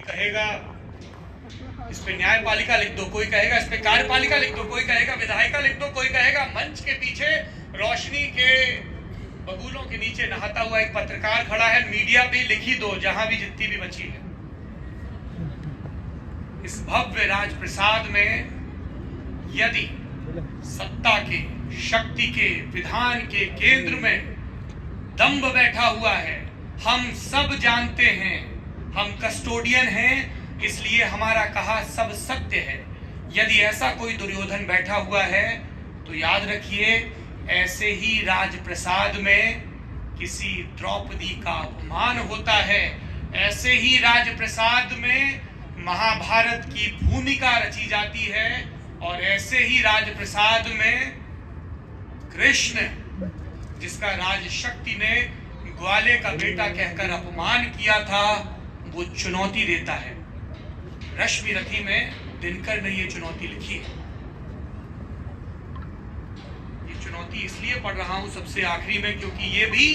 कहेगा इस पे न्यायपालिका लिख दो, कोई कहेगा इस पे कार्यपालिका लिख दो, कोई कहेगा विधायिका लिख दो, कोई कहेगा मंच के पीछे रोशनी के बबूलों के नीचे नहाता हुआ एक पत्रकार खड़ा है, मीडिया भी लिखी दो, जहां भी जितनी भी बची है। इस भव्य राजप्रसाद में यदि सत्ता के, शक्ति के, विधान के केंद्र में दंभ बैठा हुआ है, हम सब जानते हैं, हम कस्टोडियन हैं, इसलिए हमारा कहा सब सत्य है। यदि ऐसा कोई दुर्योधन बैठा हुआ है तो याद रखिए, ऐसे ही राजप्रसाद में किसी द्रौपदी का अपमान होता है, ऐसे ही राजप्रसाद में महाभारत की भूमिका रची जाती है, और ऐसे ही राजप्रसाद में कृष्ण, जिसका राजशक्ति ने ग्वाले का बेटा कहकर अपमान किया था, वो चुनौती देता है। रश्मि रथी में दिनकर ने ये चुनौती लिखी है। ये चुनौती इसलिए पढ़ रहा हूं सबसे आखिरी में, क्योंकि ये भी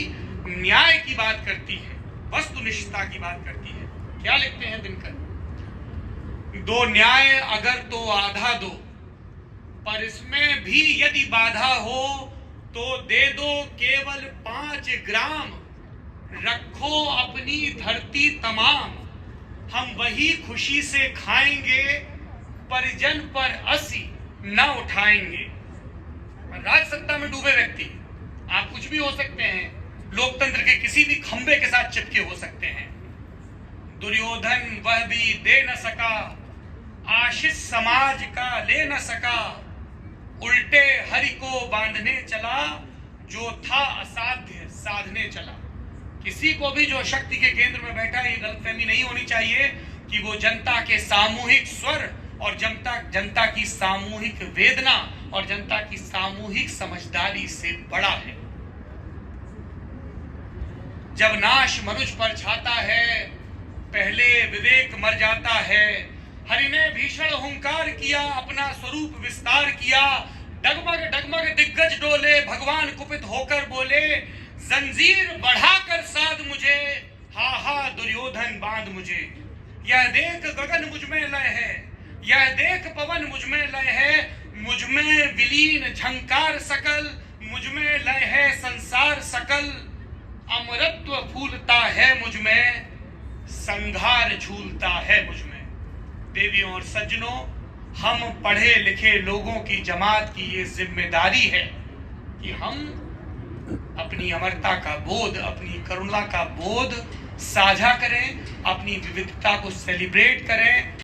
न्याय की बात करती है, वस्तुनिष्ठता की बात करती है। क्या लिखते हैं दिनकर? दो न्याय अगर तो आधा दो, पर इसमें भी यदि बाधा हो तो दे दो केवल 5 ग्राम, रखो अपनी धरती तमाम, हम वही खुशी से खाएंगे, परिजन पर असी न उठाएंगे। राजसत्ता में डूबे व्यक्ति आप कुछ भी हो सकते हैं, लोकतंत्र के किसी भी खंबे के साथ चिपके हो सकते हैं। दुर्योधन वह भी दे न सका, आशीष समाज का ले न सका, उल्टे हरि को बांधने चला, जो था असाध्य साधने चला। किसी को भी जो शक्ति के केंद्र में बैठा है, ये गलतफहमी नहीं होनी चाहिए कि वो जनता के सामूहिक स्वर और जनता की सामूहिक वेदना और जनता की सामूहिक समझदारी से बड़ा है। जब नाश मनुज पर छाता है, पहले विवेक मर जाता है। हरि ने भीषण हुंकार किया, अपना स्वरूप विस्तार किया, डगमग डगमग दिग्गज डोले, भगवान कुपित होकर बोले, जंजीर बढ़ाकर साध मुझे, हा हा दुर्योधन बांध मुझे। यह देख गगन मुझ में लय है, यह देख पवन मुझ में लय है, मुझ में विलीन झंकार सकल, मुझ में लय है संसार सकल, अमरत्व फूलता है मुझ में, संघार झूलता है मुझ में। देवियों और सज्जनों, हम पढ़े लिखे लोगों की जमात की ये जिम्मेदारी है कि हम अपनी अमरता का बोध, अपनी करुणा का बोध साझा करें, अपनी विविधता को सेलिब्रेट करें।